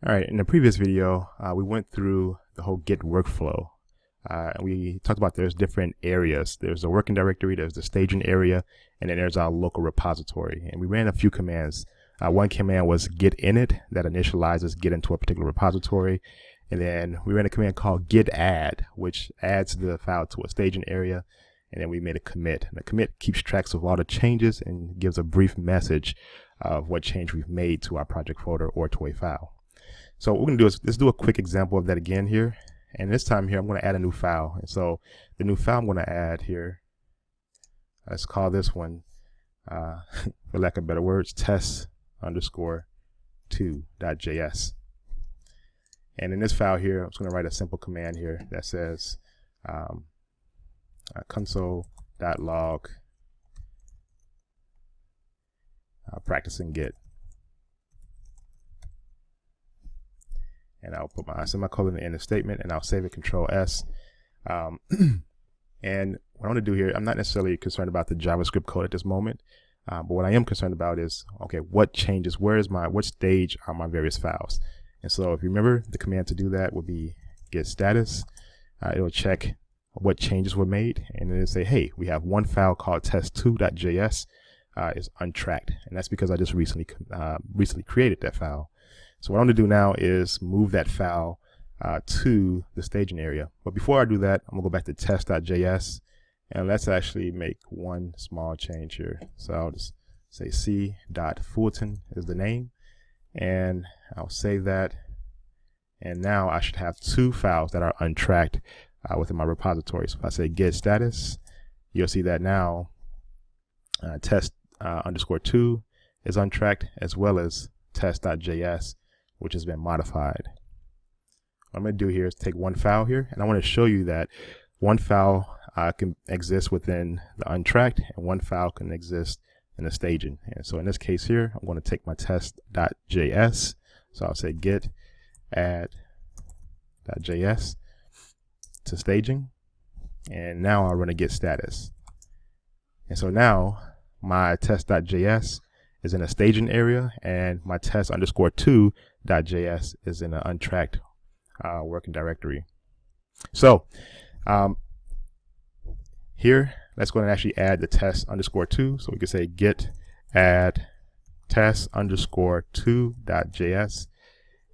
All right, in the previous video, we went through the whole Git workflow. We talked about there's different areas. There's the working directory, there's the staging area, and then there's our local repository. And we ran a few commands. One command was git init that initializes Git into a particular repository. And then we ran a command called git add, which adds the file to a staging area. And then we made a commit. And the commit keeps tracks of all the changes and gives a brief message of what change we've made to our project folder or to a file. So what we're going to do is let's do a quick example of that again here. And this time here, I'm going to add a new file. And so the new file I'm going to add here, let's call this one, for lack of better words, test_2.js. And in this file here, I'm just going to write a simple command here that says console.log practicing Git. And I'll put my semicolon in the statement and I'll save it, Control S. And what I want to do here, I'm not necessarily concerned about the JavaScript code at this moment, but what I am concerned about is, okay, what changes, what stage are my various files? And so if you remember, the command to do that would be git status. It'll check what changes were made, and it'll say, hey, we have one file called test2.js is untracked, and that's because I just recently created that file. So what I'm going to do now is move that file to the staging area. But before I do that, I'm going to go back to test.js, and let's actually make one small change here. So I'll just say c.fulton is the name, and I'll save that. And now I should have two files that are untracked within my repository. So if I say git status, you'll see that now test_2 is untracked, as well as test.js, which has been modified. What I'm going to do here is take one file here, and I want to show you that one file can exist within the untracked, and one file can exist in the staging. And so in this case here, I'm going to take my test.js. So I'll say git add.js to staging, and now I'll run a git status. And so now my test.js is in a staging area, and my test_2.js is in an untracked working directory. So here, let's go and actually add the test_2. So we can say git add test_2.js.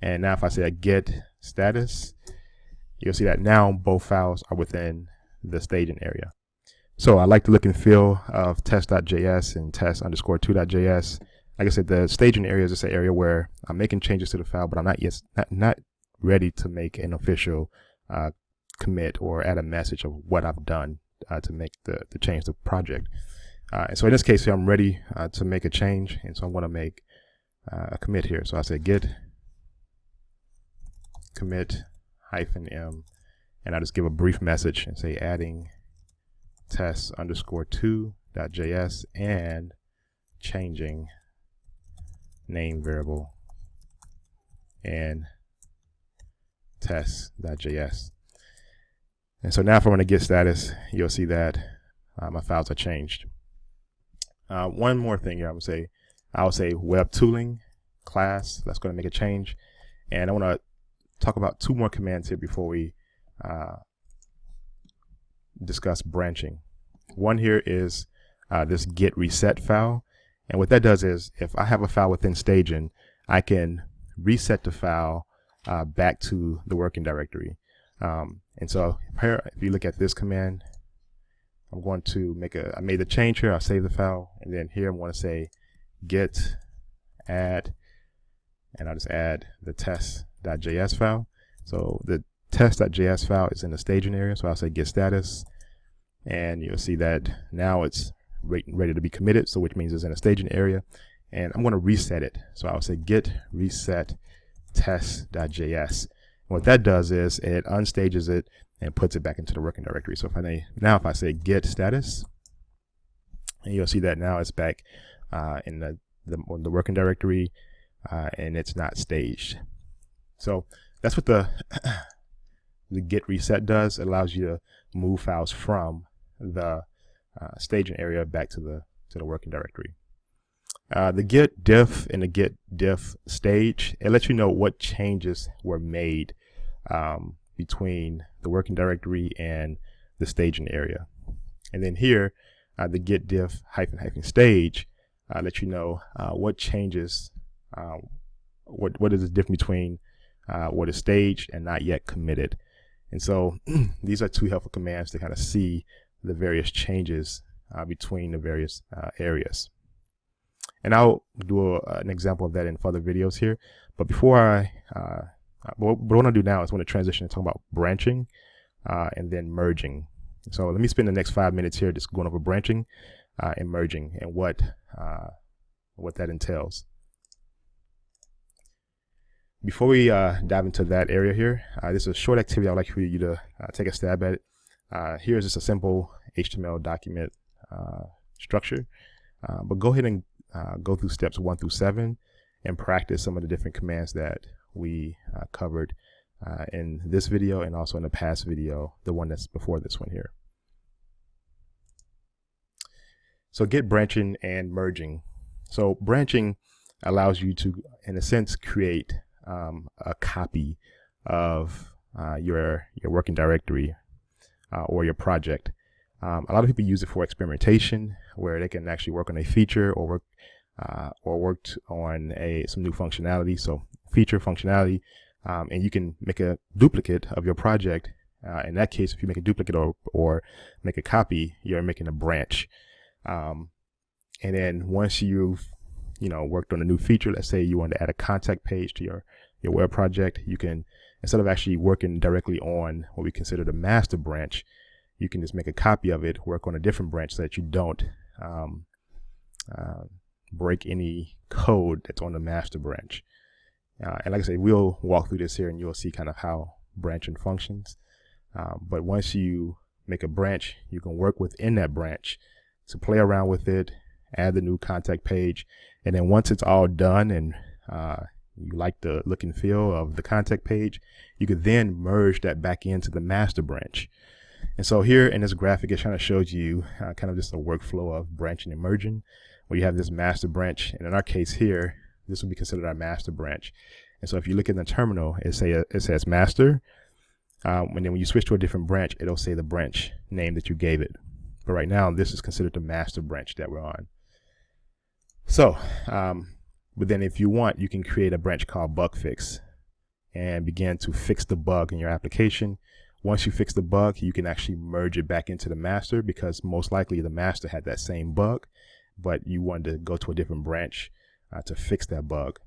And now if I say a git status, you'll see that now both files are within the staging area. So I like the look and feel of test.js and test_2.js. Like I said, the staging area is just an area where I'm making changes to the file, but I'm not ready to make an official commit or add a message of what I've done to make the change to the project. And so in this case here, I'm ready to make a change, and so I'm going to make a commit here. So I say git commit -m, and I'll just give a brief message and say adding test_2.js and changing name variable and test.js. And so now if I want to git status, you'll see that my files are changed. One more thing here, I'll say web tooling class. That's going to make a change, and I want to talk about two more commands here before we discuss branching. One here is this Git Reset File, and what that does is if I have a file within staging, I can reset the file back to the working directory. And so here, if you look at this command, I'm going to I made the change here, I'll save the file, and then here I'm going to say git add, and I'll just add the test.js file. So the test.js file is in the staging area, so I'll say git status, and you'll see that now it's ready to be committed, so which means it's in a staging area, and I'm going to reset it. So I'll say git reset test.js. What that does is it unstages it and puts it back into the working directory. So if I say git status, and you'll see that now it's back in the working directory, and it's not staged. So that's what the git reset does. It allows you to move files from the staging area back to the working directory. The git diff and the git diff stage, it lets you know what changes were made between the working directory and the staging area. And then here, the git diff -- stage lets you know what changes, what is the difference between what is staged and not yet committed. And so these are two helpful commands to kind of see the various changes between the various areas. And I'll do an example of that in further videos here. But before what I'll do now is want to transition and talk about branching and then merging. So let me spend the next 5 minutes here just going over branching and merging and what that entails. Before we dive into that area here, this is a short activity I'd like for you to take a stab at it. Here's just a simple HTML document structure, but go ahead and go through steps 1 through 7 and practice some of the different commands that we covered in this video and also in the past video, the one that's before this one here. So git branching and merging. So branching allows you to, in a sense, create a copy of your working directory or your project. A lot of people use it for experimentation, where they can actually work on a feature or worked on some new functionality. So feature functionality, and you can make a duplicate of your project. In that case, if you make a duplicate or make a copy, you're making a branch. And then once you've worked on a new feature, let's say you want to add a contact page to your web project, you can, instead of actually working directly on what we consider the master branch, you can just make a copy of it, work on a different branch so that you don't break any code that's on the master branch. And like I say, we'll walk through this here and you'll see kind of how branching functions. But once you make a branch, you can work within that branch to play around with it, add the new contact page, and then once it's all done and you like the look and feel of the contact page, you could then merge that back into the master branch. And so here in this graphic, it kind of shows you kind of just a workflow of branching and merging, where you have this master branch, and in our case here, this would be considered our master branch. And so if you look in the terminal, it says master, and then when you switch to a different branch, it'll say the branch name that you gave it. But right now, this is considered the master branch that we're on. So, but then if you want, you can create a branch called bug fix and begin to fix the bug in your application. Once you fix the bug, you can actually merge it back into the master, because most likely the master had that same bug, but you wanted to go to a different branch to fix that bug.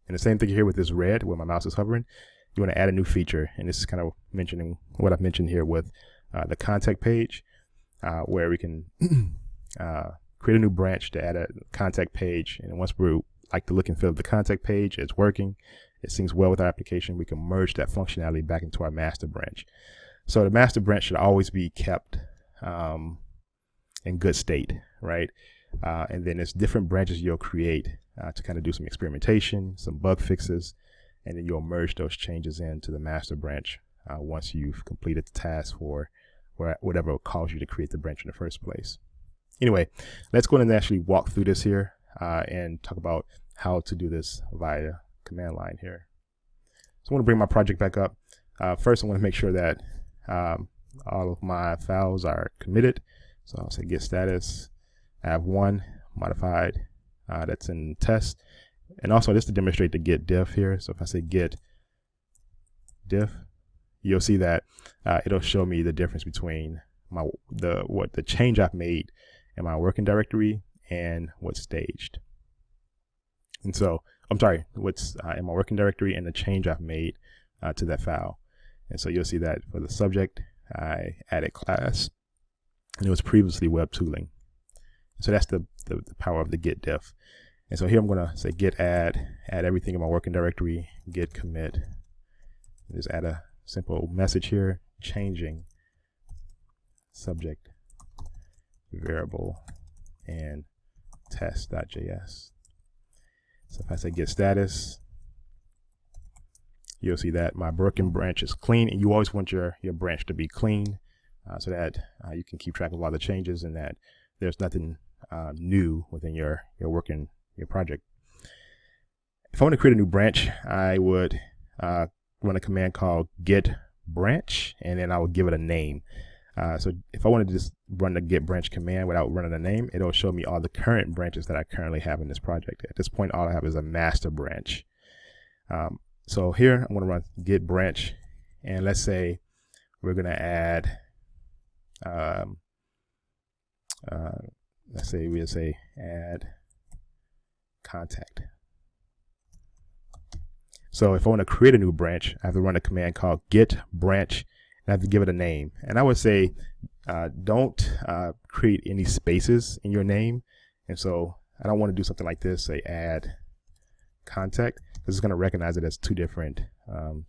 And the same thing here with this red, where my mouse is hovering. You want to add a new feature, and this is kind of mentioning what I've mentioned here with the contact page, where we can create a new branch to add a contact page. And once we like the look and feel of the contact page, it's working, it syncs well with our application, we can merge that functionality back into our master branch. So the master branch should always be kept in good state, right? And then there's different branches you'll create to kind of do some experimentation, some bug fixes, and then you'll merge those changes into the master branch once you've completed the task for whatever caused you to create the branch in the first place. Anyway, let's go ahead and actually walk through this here and talk about how to do this via command line here. So I want to bring my project back up. First, I want to make sure that all of my files are committed. So I'll say git status. I have one modified that's in test. And also just to demonstrate the git diff here. So if I say git diff, you'll see that it'll show me the difference between the change I've made in my working directory and what's staged. And so, I'm sorry, what's in my working directory and the change I've made to that file. And so you'll see that for the subject, I added class, and it was previously web tooling. So that's the power of the git diff. And so here I'm going to say git add everything in my working directory, git commit, and just add a simple message here, changing subject variable and test.js. So if I say git status, you'll see that my broken branch is clean, and you always want your branch to be clean so that you can keep track of all the changes and that there's nothing new within your project. If I want to create a new branch, I would run a command called git branch, and then I would give it a name. So if I wanted to just run the git branch command without running a name, it'll show me all the current branches that I currently have in this project. At this point, all I have is a master branch. So here I'm going to run git branch, and let's say we're going to add, let's say we'll say add contact. So if I want to create a new branch, I have to run a command called git branch, and I have to give it a name. And I would say don't create any spaces in your name. And so I don't want to do something like this, say add contact, because it's going to recognize it as two different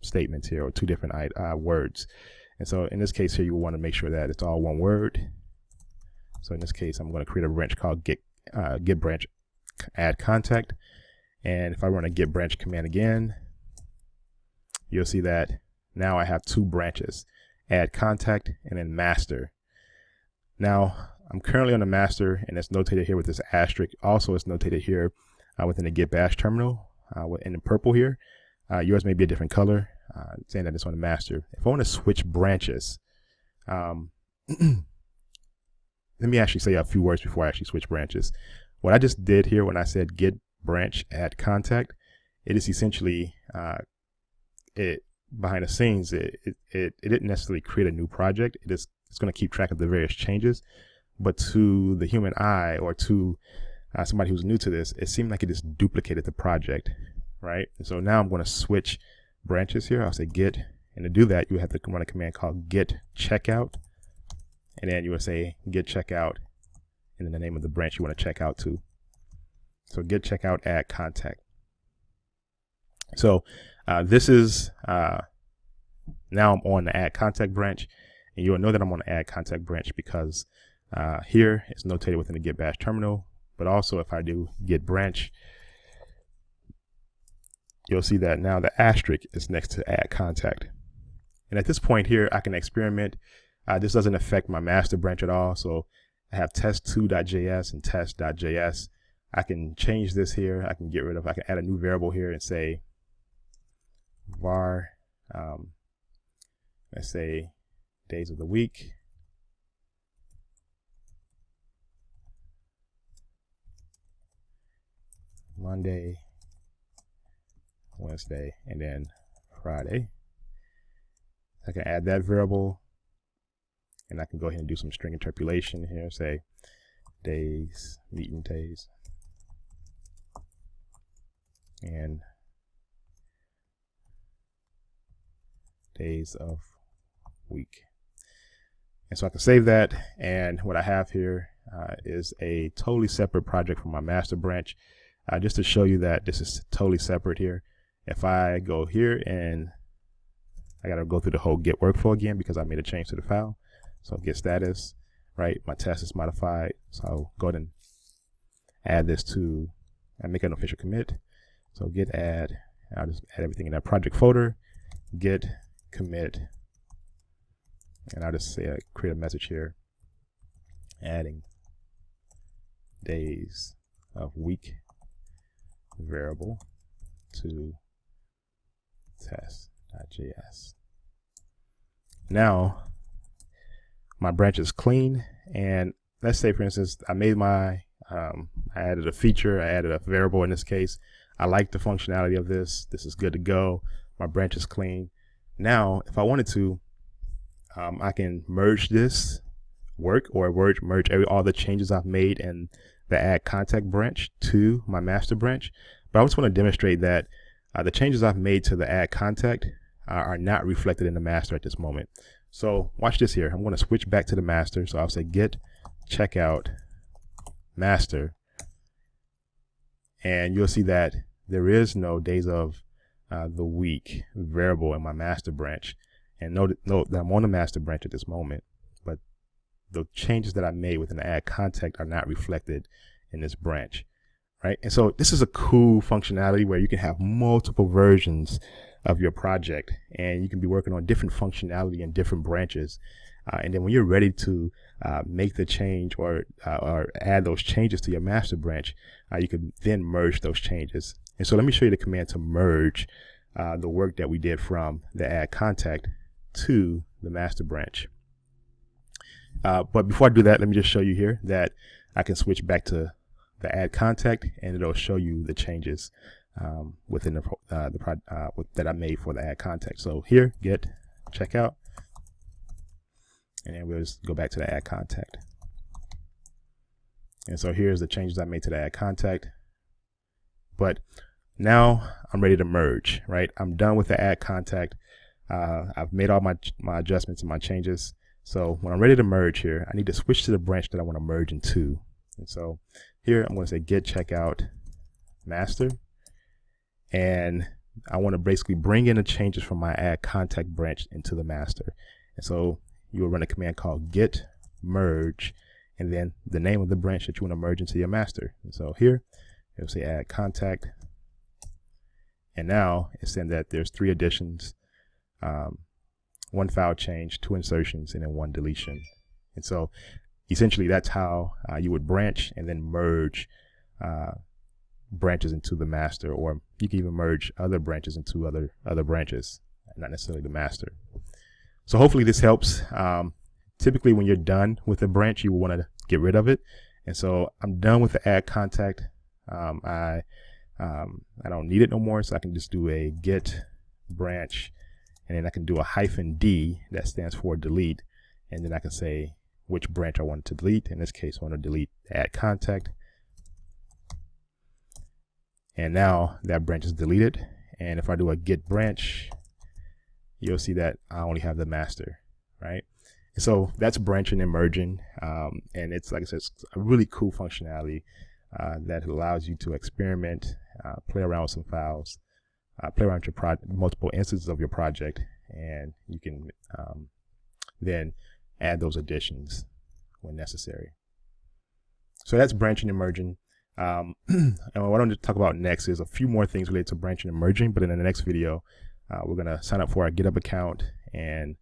statements here, or two different words. And so in this case here, you want to make sure that it's all one word. So in this case, I'm going to create a branch called git branch add contact. And if I run a git branch command again, you'll see that now I have two branches, add contact and then master. Now I'm currently on the master, and it's notated here with this asterisk. Also, it's notated here within the Git Bash terminal in the purple here. Yours may be a different color, saying that it's on the master. If I want to switch branches, let me actually say a few words before I actually switch branches. What I just did here when I said git branch add contact, it is essentially behind the scenes, it didn't necessarily create a new project. It's going to keep track of the various changes, but to the human eye, or to somebody who's new to this, it seemed like it just duplicated the project, right? And so now I'm going to switch branches here. I'll say git, and to do that, you have to run a command called git checkout, and then you will say git checkout, and then the name of the branch you want to check out to. So git checkout add contact. So this is now I'm on the add contact branch, and you'll know that I'm on the add contact branch because here it's notated within the Git Bash terminal. But also, if I do git branch, you'll see that now the asterisk is next to add contact. And at this point here, I can experiment. This doesn't affect my master branch at all. So I have test2.js and test.js. I can change this here. I can get rid of, I can add a new variable here and say var, let's say days of the week. Monday, Wednesday, and then Friday. I can add that variable, and I can go ahead and do some string interpolation here, say days, meeting days, and days of week. And so I can save that, and what I have here is a totally separate project from my master branch. Just to show you that this is totally separate here. If I go here, and I got to go through the whole Git workflow again because I made a change to the file. So git status, right? My test is modified. So I'll go ahead and add this to, and make an official commit. So git add, I'll just add everything in that project folder, git commit, and I'll just say, create a message here, adding days of week variable to test.js. Now my branch is clean, and let's say for instance I made my I added a feature, I added a variable in this case. I like the functionality of this. This is good to go. My branch is clean. Now if I wanted to, I can merge this work, or merge all the changes I've made in the add contact branch to my master branch. But I just want to demonstrate that the changes I've made to the add contact are not reflected in the master at this moment. So watch this here. I'm going to switch back to the master. So I'll say git checkout master, and you'll see that there is no days of the week variable in my master branch. And note that I'm on the master branch at this moment, but the changes that I made within the add contact are not reflected in this branch, right? And so this is a cool functionality where you can have multiple versions of your project, and you can be working on different functionality in different branches. And then when you're ready to make the change or add those changes to your master branch, you can then merge those changes. And so let me show you the command to merge the work that we did from the add contact to the master branch. But before I do that, let me just show you here that I can switch back to the add contact, and it'll show you the changes within that I made for the add contact. So here, git checkout, and then we'll just go back to the add contact. And so here's the changes I made to the add contact. But now I'm ready to merge, right? I'm done with the add contact. I've made all my adjustments and my changes. So when I'm ready to merge here, I need to switch to the branch that I want to merge into. And so here I'm going to say git checkout master, and I want to basically bring in the changes from my add contact branch into the master. And so you will run a command called git merge, and then the name of the branch that you want to merge into your master. And so here it'll say add contact, and now it's saying that there's 3 additions, 1 file change, 2 insertions, and then 1 deletion. And so essentially that's how you would branch and then merge branches into the master, or you can even merge other branches into other branches, not necessarily the master. So hopefully this helps. Typically when you're done with a branch, you will want to get rid of it. And so I'm done with the add contact. I don't need it no more, so I can just do a git branch, and then I can do a -d that stands for delete, and then I can say which branch I want to delete. In this case, I want to delete add contact, and now that branch is deleted. And if I do a git branch, you'll see that I only have the master, right? And so that's branching and merging, and it's, like I said, it's a really cool functionality that allows you to experiment, play around with some files, play around with your multiple instances of your project, and you can then add those additions when necessary. So that's branching and merging. And what I want to talk about next is a few more things related to branching and merging, but in the next video, we're going to sign up for our GitHub account and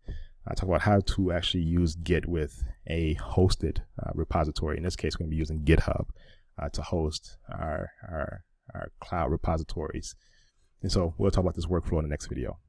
talk about how to actually use Git with a hosted repository. In this case, we're going to be using Github to host our cloud repositories. And so we'll talk about this workflow in the next video.